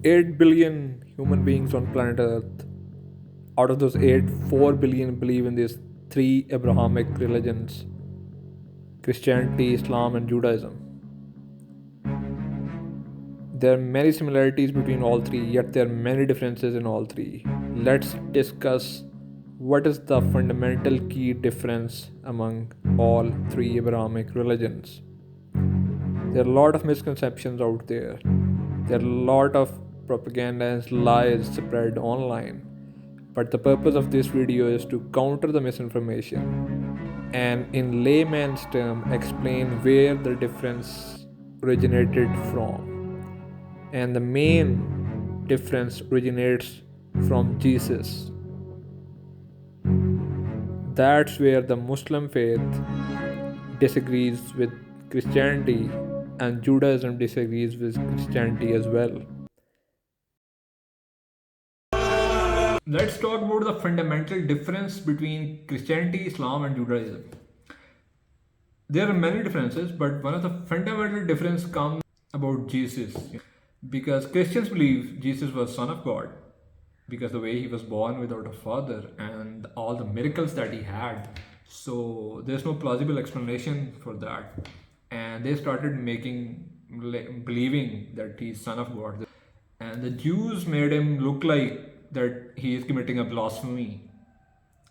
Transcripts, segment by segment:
8 billion human beings on planet Earth. Out of those 8, 4 billion believe in these three Abrahamic religions: Christianity, Islam, and Judaism. There are many similarities between all three, yet there are many differences in all three. Let's discuss what is the fundamental key difference among all three Abrahamic religions. There are a lot of misconceptions out there. There are a lot of propaganda and lies spread online. But the purpose of this video is to counter the misinformation and, in layman's term, explain where the difference originated from. And the main difference originates from Jesus. That's where the Muslim faith disagrees with Christianity, and Judaism disagrees with Christianity as well. Let's talk about the fundamental difference between Christianity, Islam, and Judaism. There are many differences, but one of the fundamental differences comes about Jesus. Because Christians believe Jesus was Son of God, because the way he was born without a father and all the miracles that he had. So there's no plausible explanation for that. And they started believing that he's Son of God. And the Jews made him look like that he is committing a blasphemy.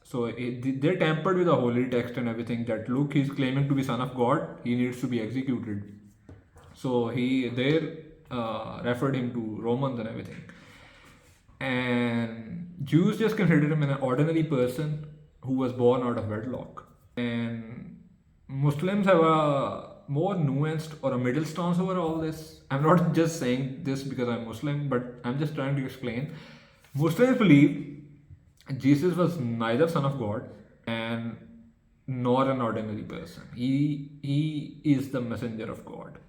So they tampered with the holy text and everything. That look, he's claiming to be Son of God. He needs to be executed. So they referred him to Romans and everything. And Jews just considered him an ordinary person who was born out of wedlock. And Muslims have a more nuanced or a middle stance over all this. I'm not just saying this because I'm Muslim, but I'm just trying to explain. Muslims believe Jesus was neither Son of God and nor an ordinary person. He is the messenger of God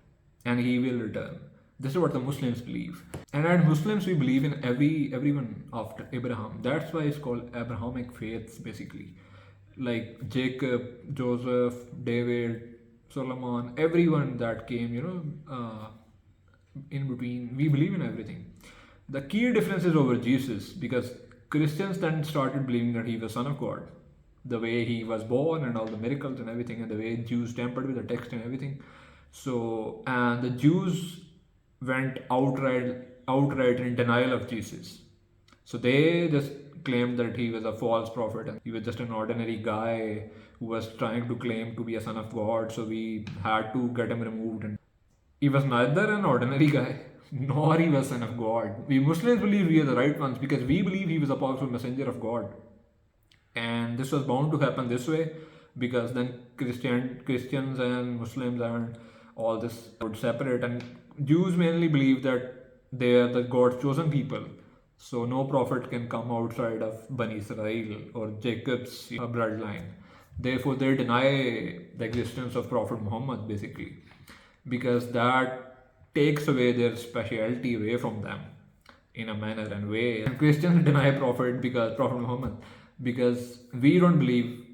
and he will return. This is what the Muslims believe. And as Muslims, we believe in everyone after Abraham. That's why it's called Abrahamic faiths, basically. Like Jacob, Joseph, David, Solomon, everyone that came, in between. We believe in everything. The key difference is over Jesus, because Christians then started believing that he was Son of God. The way he was born and all the miracles and everything, and the way Jews tampered with the text and everything. So, and the Jews went outright in denial of Jesus. So they just claimed that he was a false prophet and he was just an ordinary guy who was trying to claim to be a son of God. So we had to get him removed. And he was neither an ordinary guy nor he was son of God. We Muslims believe we are the right ones because we believe he was a powerful messenger of God. And this was bound to happen this way because then Christians and Muslims and all this would separate, and Jews mainly believe that they are the God's chosen people. So no prophet can come outside of Bani Israel or Jacob's bloodline. Therefore, they deny the existence of Prophet Muhammad, basically, because that takes away their speciality away from them in a manner and way. And Christians deny Prophet Muhammad, because we don't believe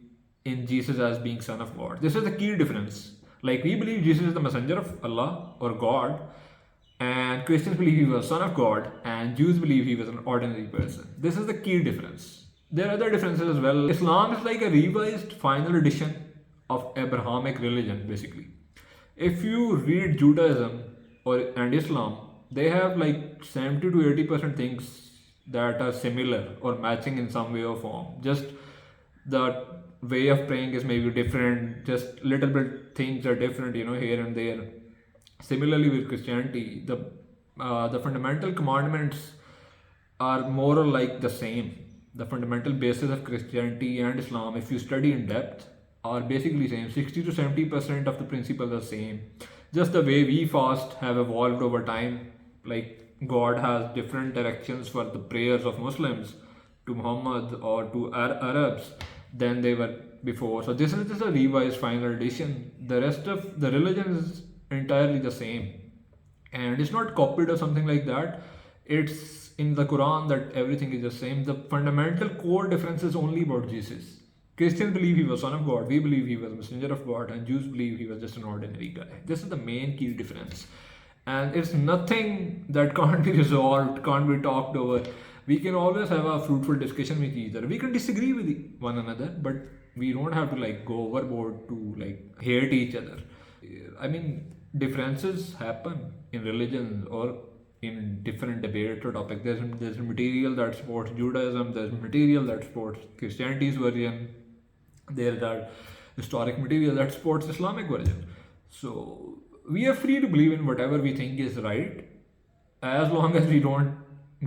in Jesus as being Son of God. This is the key difference. Like, we believe Jesus is the messenger of Allah or God, and Christians believe he was Son of God, and Jews believe he was an ordinary person. This is the key difference. There are other differences as well. Islam is like a revised final edition of Abrahamic religion, basically. If you read Judaism and Islam, they have like 70 to 80% things that are similar or matching in some way or form. Just the way of praying is maybe different, just little bit things are different, here and there. Similarly with Christianity, the fundamental commandments are more or like the same. The fundamental basis of Christianity and Islam, if you study in depth, are basically same. 60 to 70% of the principles are same. Just the way we fast have evolved over time. Like, God has different directions for the prayers of Muslims to Muhammad or to Arabs than they were before. So this is just a revised final edition. The rest of the religion is entirely the same, and it's not copied or something like that. It's in the Quran that everything is the same. The fundamental core difference is only about Jesus. Christians believe he was Son of God, we believe he was a messenger of God, and Jews believe he was just an ordinary guy. This is the main key difference. And it's nothing that can't be resolved, can't be talked over. We can always have a fruitful discussion with each other. We can disagree with one another, but we don't have to like go overboard to like hate each other. I mean, differences happen in religions or in different debate or topic. There's material that supports Judaism, there's material that supports Christianity's version, there are historic material that supports Islamic version. So we are free to believe in whatever we think is right, as long as we don't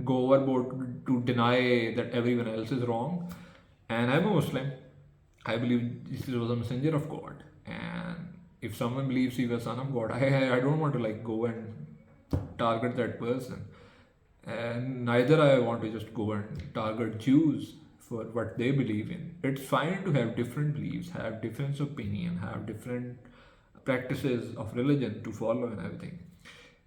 go overboard to deny that everyone else is wrong. And I'm a Muslim. I believe Jesus was a messenger of God. And if someone believes he was son of God, I don't want to like go and target that person. And neither I want to just go and target Jews for what they believe in. It's fine to have different beliefs, have different opinion, have different practices of religion to follow and everything.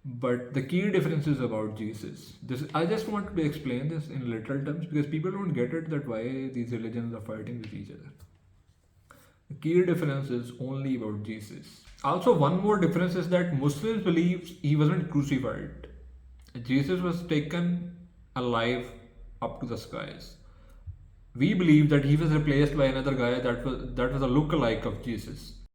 But the key differences about Jesus. I just want to explain this in literal terms because people don't get it that why these religions are fighting with each other. The key difference is only about Jesus. Also, one more difference is that Muslims believe he wasn't crucified. Jesus was taken alive up to the skies. We believe that he was replaced by another guy that was a look-alike of Jesus.